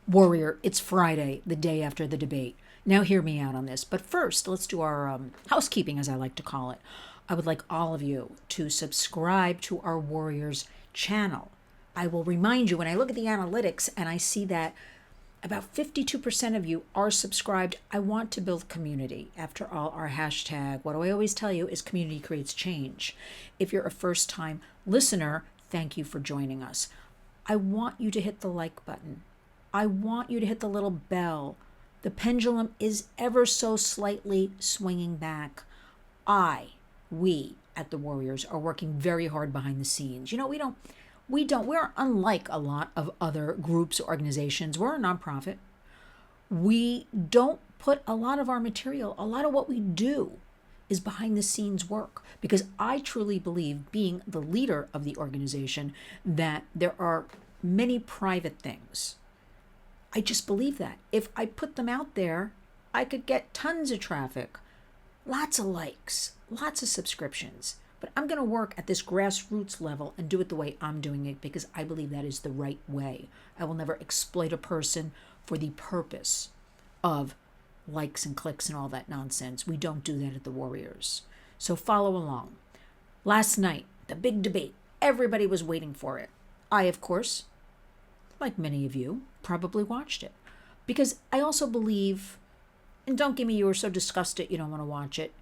Warrior, it's Friday, the day after the debate. Now hear me out on this. But first, let's do our housekeeping, as I like to call it. I would like all of you to subscribe to our Warriors channel. I will remind you, when I look at the analytics and I see that about 52% of you are subscribed, I want to build community. After all, our hashtag, what do I always tell you, is community creates change. If you're a first-time listener, thank you for joining us. I want you to hit the like button. I want you to hit the little bell. The pendulum is ever so slightly swinging back. We at the Warriors are working very hard behind the scenes. You know, we're unlike a lot of other groups or organizations. We're a nonprofit. We don't put a lot of our material, a lot of what we do is behind the scenes work, because I truly believe, being the leader of the organization, that there are many private things. I just believe that if I put them out there, I could get tons of traffic, lots of likes, lots of subscriptions. But I'm going to work at this grassroots level and do it the way I'm doing it, because I believe that is the right way. I will never exploit a person for the purpose of likes and clicks and all that nonsense. We don't do that at the Warriors. So follow along. Last night, the big debate. Everybody was waiting for it. I, of course, like many of you, probably watched it, because I also believe, and don't give me you were so disgusted you don't want to watch it,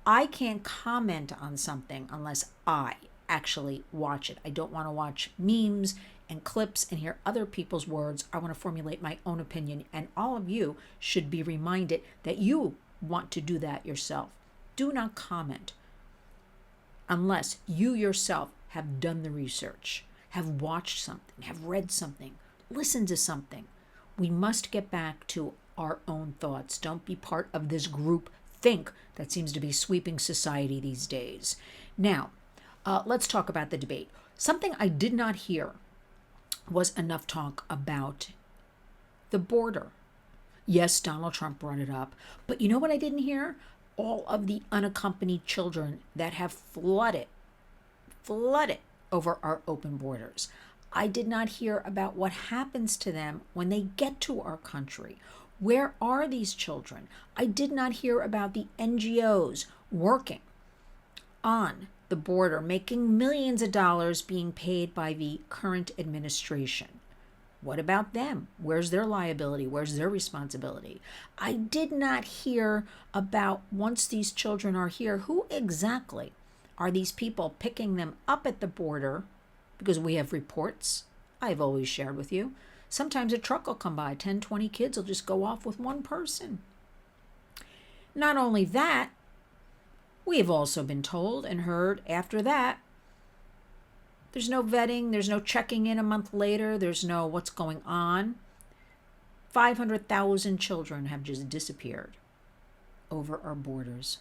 I can't comment on something unless I actually watch it. I don't want to watch memes and clips and hear other people's words. I want to formulate my own opinion, and all of you should be reminded that you want to do that yourself. Do not comment unless you yourself have done the research, have watched something, have read something, listened to something. We must get back to our own thoughts. Don't be part of this group think that seems to be sweeping society these days. Now, let's talk about the debate. Something I did not hear was enough talk about the border. Yes, Donald Trump brought it up, but you know what I didn't hear? All of the unaccompanied children that have flooded over our open borders. I did not hear about what happens to them when they get to our country. Where are these children? I did not hear about the NGOs working on the border, making millions of dollars being paid by the current administration. What about them? Where's their liability? Where's their responsibility? I did not hear about, once these children are here, who exactly are these people picking them up at the border? Because we have reports I've always shared with you. Sometimes a truck will come by, 10, 20 kids will just go off with one person. Not only that, we have also been told and heard after that, there's no vetting, there's no checking in a month later, there's no what's going on. 500,000 children have just disappeared over our borders.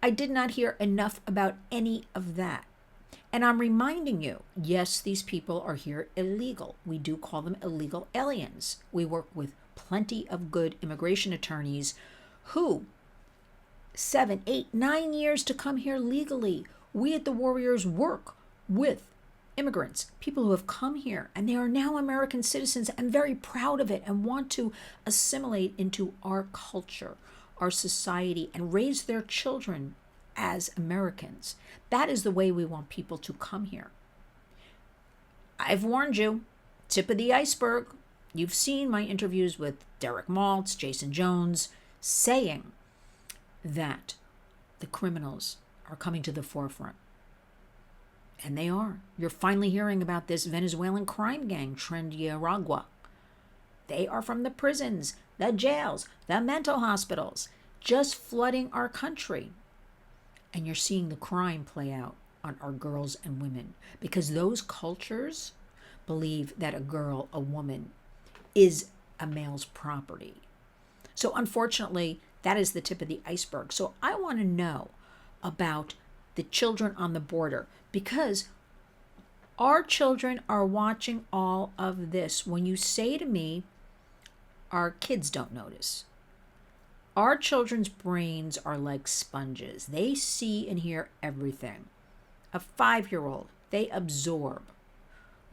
I did not hear enough about any of that. And I'm reminding you, yes, these people are here illegal. We do call them illegal aliens. We work with plenty of good immigration attorneys who 7, 8, 9 years to come here legally. We at the Warriors work with immigrants, people who have come here, and they are now American citizens and very proud of it and want to assimilate into our culture, our society, and raise their children as Americans. That is the way we want people to come here. I've warned you, tip of the iceberg. You've seen my interviews with Derek Maltz, Jason Jones, saying that the criminals are coming to the forefront. And they are. You're finally hearing about this Venezuelan crime gang, Trendiaragua. They are from the prisons, the jails, the mental hospitals, just flooding our country. And you're seeing the crime play out on our girls and women, because those cultures believe that a girl, a woman, is a male's property. So unfortunately, that is the tip of the iceberg. So I want to know about the children on the border, because our children are watching all of this. When you say to me, our kids don't notice. Our children's brains are like sponges. They see and hear everything. A 5-year-old, they absorb.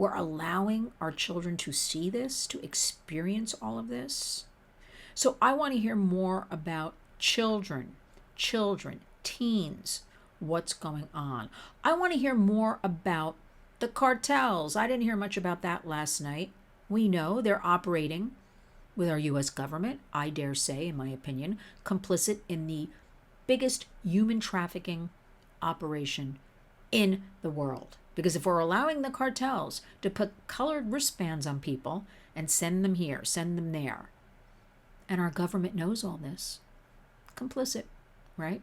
We're allowing our children to see this, to experience all of this. So I want to hear more about children, teens, what's going on. I want to hear more about the cartels. I didn't hear much about that last night. We know they're operating with our U.S. government, I dare say, in my opinion, complicit in the biggest human trafficking operation in the world. Because if we're allowing the cartels to put colored wristbands on people and send them here, send them there, and our government knows all this, complicit, right?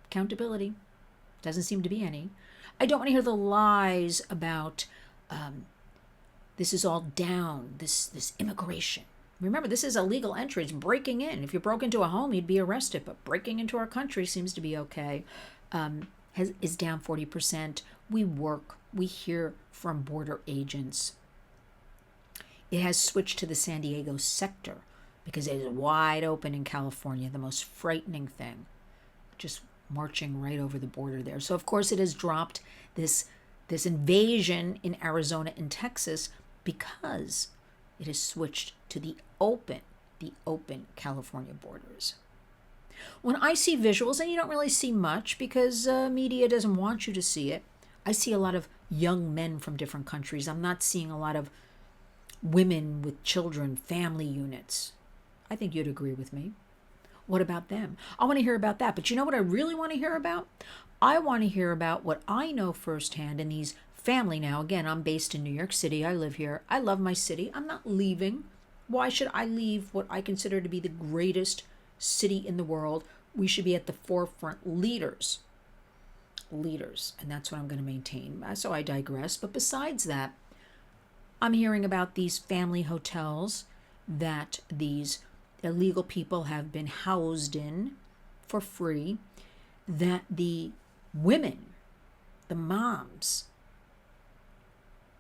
Accountability doesn't seem to be any. I don't want to hear the lies about this is all down, this immigration. Remember, this is illegal entry. It's breaking in. If you broke into a home, you'd be arrested. But breaking into our country seems to be okay. Is down 40%. We hear from border agents. It has switched to the San Diego sector because it is wide open in California, the most frightening thing. Just marching right over the border there. So, of course, it has dropped this invasion in Arizona and Texas because it has switched to the open California borders. When I see visuals, and you don't really see much because media doesn't want you to see it, I see a lot of young men from different countries. I'm not seeing a lot of women with children, family units. I think you'd agree with me. What about them? I want to hear about that. But you know what I really want to hear about? I want to hear about what I know firsthand in these family now. Again, I'm based in New York City. I live here. I love my city. I'm not leaving. Why should I leave what I consider to be the greatest city in the world? We should be at the forefront, leaders. And that's what I'm going to maintain. So I digress. But besides that, I'm hearing about these family hotels that these illegal people have been housed in for free, that the women, the moms,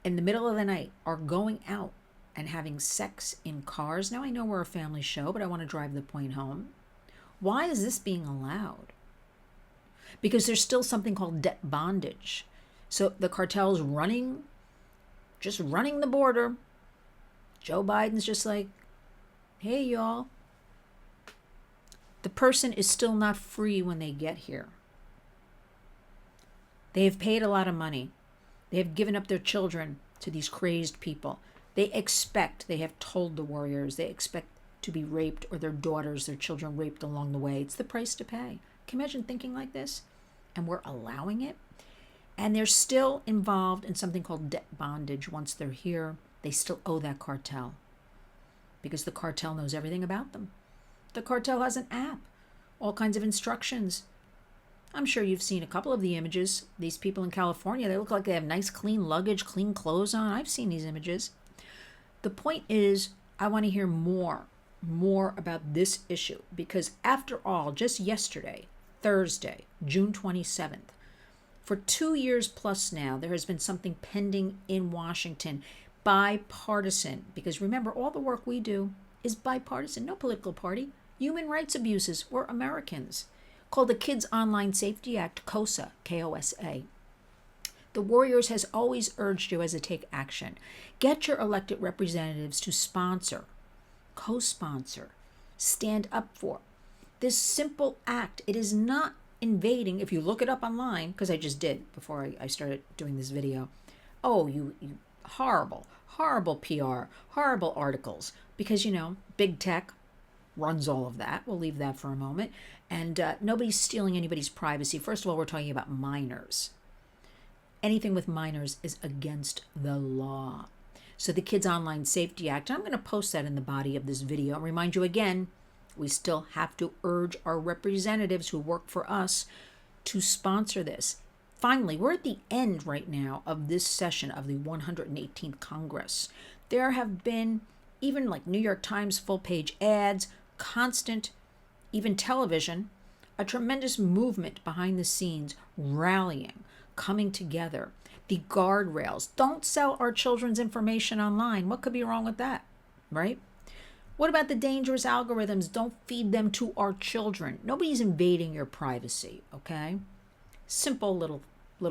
in the middle of the night are going out and having sex in cars. Now, I know we're a family show, but I want to drive the point home. Why is this being allowed? Because there's still something called debt bondage. So the cartel's just running the border. Joe Biden's just like, hey, y'all. The person is still not free when they get here. They have paid a lot of money. They have given up their children to these crazed people. They have told the warriors, they expect to be raped or their daughters, their children raped along the way. It's the price to pay. Can you imagine thinking like this? And we're allowing it. And they're still involved in something called debt bondage. Once they're here, they still owe that cartel because the cartel knows everything about them. The cartel has an app, all kinds of instructions. I'm sure you've seen a couple of the images. These people in California, they look like they have nice, clean luggage, clean clothes on. I've seen these images. The point is, I want to hear more about this issue because after all, just yesterday, Thursday, June 27th, for 2 years plus now, there has been something pending in Washington, bipartisan, because remember, all the work we do is bipartisan, no political party. Human rights abuses, we're Americans, called the Kids Online Safety Act, KOSA, K-O-S-A. The Warriors has always urged you as a take action. Get your elected representatives to sponsor, co-sponsor, stand up for this simple act. It is not invading. If you look it up online, because I just did before I started doing this video. Oh, you horrible PR, horrible articles. Because, big tech runs all of that. We'll leave that for a moment. And nobody's stealing anybody's privacy. First of all, we're talking about minors. Anything with minors is against the law. So the Kids Online Safety Act, I'm going to post that in the body of this video. I'll remind you again, we still have to urge our representatives who work for us to sponsor this. Finally, we're at the end right now of this session of the 118th Congress. There have been even like New York Times full-page ads, constant, even television, a tremendous movement behind the scenes, rallying, coming together. The guardrails. Don't sell our children's information online. What could be wrong with that, right? What about the dangerous algorithms? Don't feed them to our children. Nobody's invading your privacy, okay? Simple little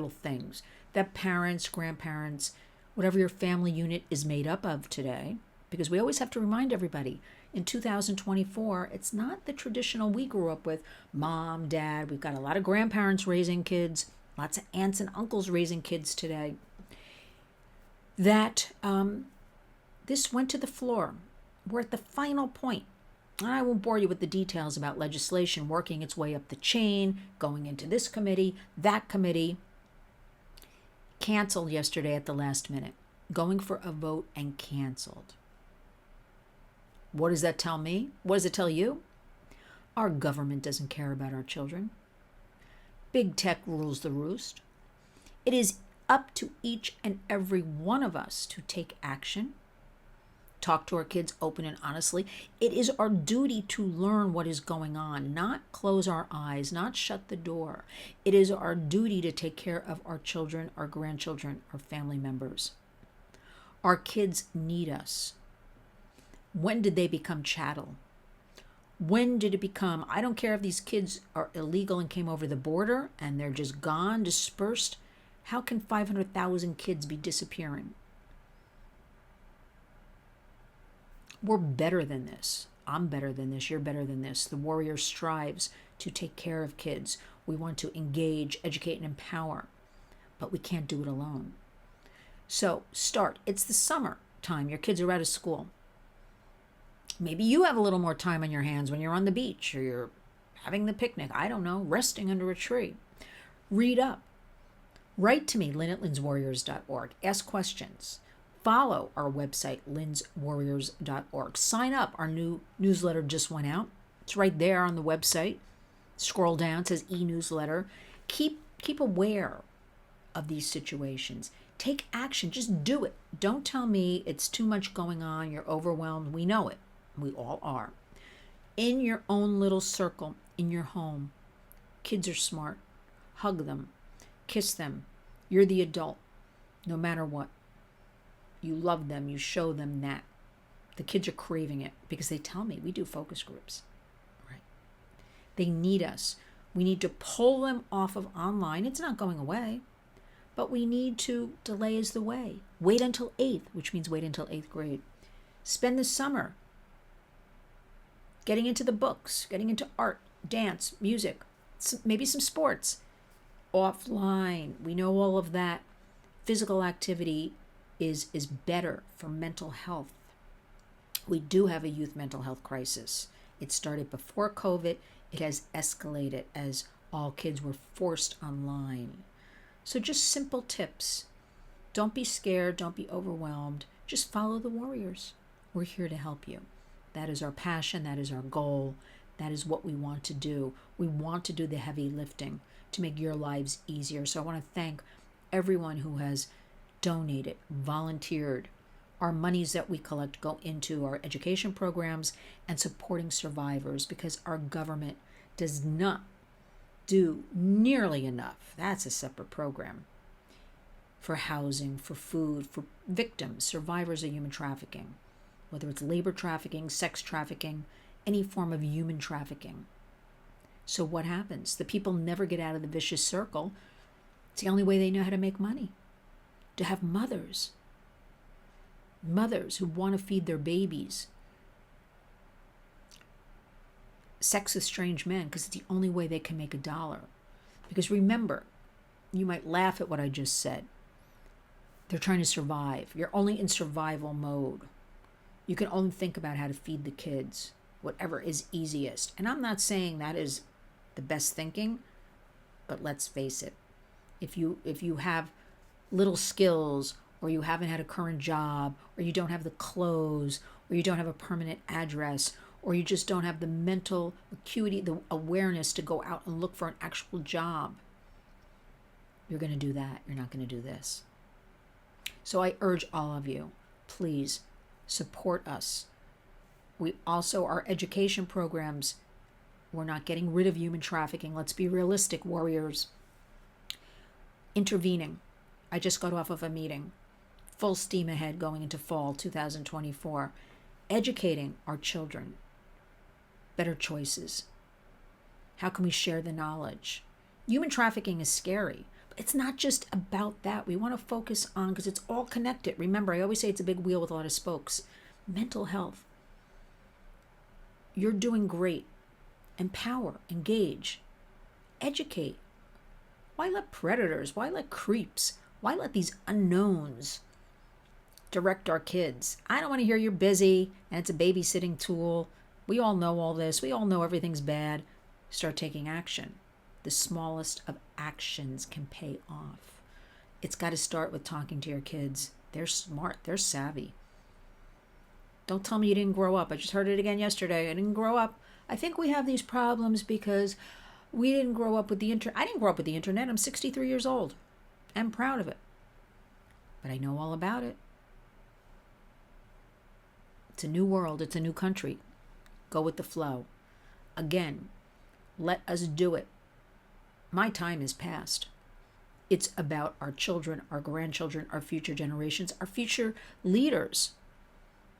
things that parents, grandparents, whatever your family unit is made up of today, because we always have to remind everybody in 2024, it's not the traditional we grew up with mom, dad. We've got a lot of grandparents raising kids, lots of aunts and uncles raising kids today. That this went to the floor. We're at the final point. I won't bore you with the details about legislation working its way up the chain, going into this committee, that committee. Canceled yesterday at the last minute, going for a vote and canceled. What does that tell me? What does it tell you? Our government doesn't care about our children. Big tech rules the roost. It is up to each and every one of us to take action, talk to our kids open and honestly. It is our duty to learn what is going on, not close our eyes, not shut the door. It is our duty to take care of our children, our grandchildren, our family members. Our kids need us. When did they become chattel? When did it become, I don't care if these kids are illegal and came over the border and they're just gone, dispersed. How can 500,000 kids be disappearing? We're better than this. I'm better than this. You're better than this. The warrior strives to take care of kids. We want to engage, educate, and empower, but we can't do it alone. So start. It's the summer time. Your kids are out of school. Maybe you have a little more time on your hands when you're on the beach or you're having the picnic. I don't know, resting under a tree. Read up. Write to me, lynn@lynswarriors.org. Ask questions. Follow our website, lynswarriors.org. Sign up. Our new newsletter just went out. It's right there on the website. Scroll down, it says e-newsletter. Keep aware of these situations. Take action. Just do it. Don't tell me it's too much going on, you're overwhelmed. We know it. We all are. In your own little circle, in your home, kids are smart. Hug them. Kiss them. You're the adult, no matter what. You love them. You show them that. The kids are craving it because they tell me. We do focus groups. Right? They need us. We need to pull them off of online. It's not going away. But we need to delay is the way. Wait until 8th, which means wait until 8th grade. Spend the summer getting into the books, getting into art, dance, music, maybe some sports. Offline, we know all of that. Physical activity is better for mental health. We do have a youth mental health crisis. It started before COVID. It has escalated as all kids were forced online. So just simple tips. Don't be scared. Don't be overwhelmed. Just follow the warriors. We're here to help you. That is our passion. That is our goal. That is what we want to do. We want to do the heavy lifting to make your lives easier. So I want to thank everyone who has donated, volunteered. Our monies that we collect go into our education programs and supporting survivors because our government does not do nearly enough. That's a separate program for housing, for food, for victims, survivors of human trafficking, whether it's labor trafficking, sex trafficking, any form of human trafficking. So what happens? The people never get out of the vicious circle. It's the only way they know how to make money. To have mothers who want to feed their babies, sex with strange men, because it's the only way they can make $1. Because remember, you might laugh at what I just said. They're trying to survive. You're only in survival mode. You can only think about how to feed the kids, whatever is easiest. And I'm not saying that is the best thinking, but let's face it. If you have little skills, or you haven't had a current job, or you don't have the clothes, or you don't have a permanent address, or you just don't have the mental acuity, the awareness to go out and look for an actual job, you're going to do that. You're not going to do this. So I urge all of you, please support us. We also, our education programs, we're not getting rid of human trafficking. Let's be realistic, warriors. Intervening. I just got off of a meeting. Full steam ahead going into fall 2024. Educating our children. Better choices. How can we share the knowledge? Human trafficking is scary, It's not just about that. We want to focus on, because it's all connected. Remember, I always say it's a big wheel with a lot of spokes. Mental health. You're doing great. Empower, engage, educate. Why let predators, why let creeps, why let these unknowns direct our kids? I don't want to hear you're busy and it's a babysitting tool. We all know all this. We all know everything's bad. Start taking action. The smallest of actions can pay off. It's got to start with talking to your kids. They're smart. They're savvy. Don't tell me you didn't grow up. I just heard it again yesterday. I didn't grow up. I think we have these problems because we didn't grow up with the internet. I didn't grow up with the internet. I'm 63 years old. I'm proud of it. But I know all about it. It's a new world. It's a new country. Go with the flow. Again, let us do it. My time is past. It's about our children, our grandchildren, our future generations, our future leaders.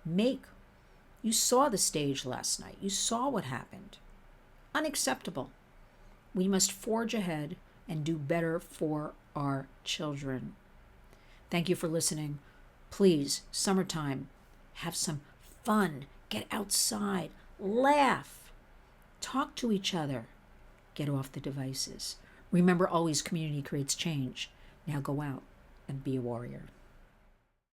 You saw the stage last night. You saw what happened. Unacceptable. We must forge ahead and do better for our children. Thank you for listening. Please, summertime, have some fun. Get outside. Laugh. Talk to each other. Get off the devices. Remember, always community creates change. Now go out and be a warrior.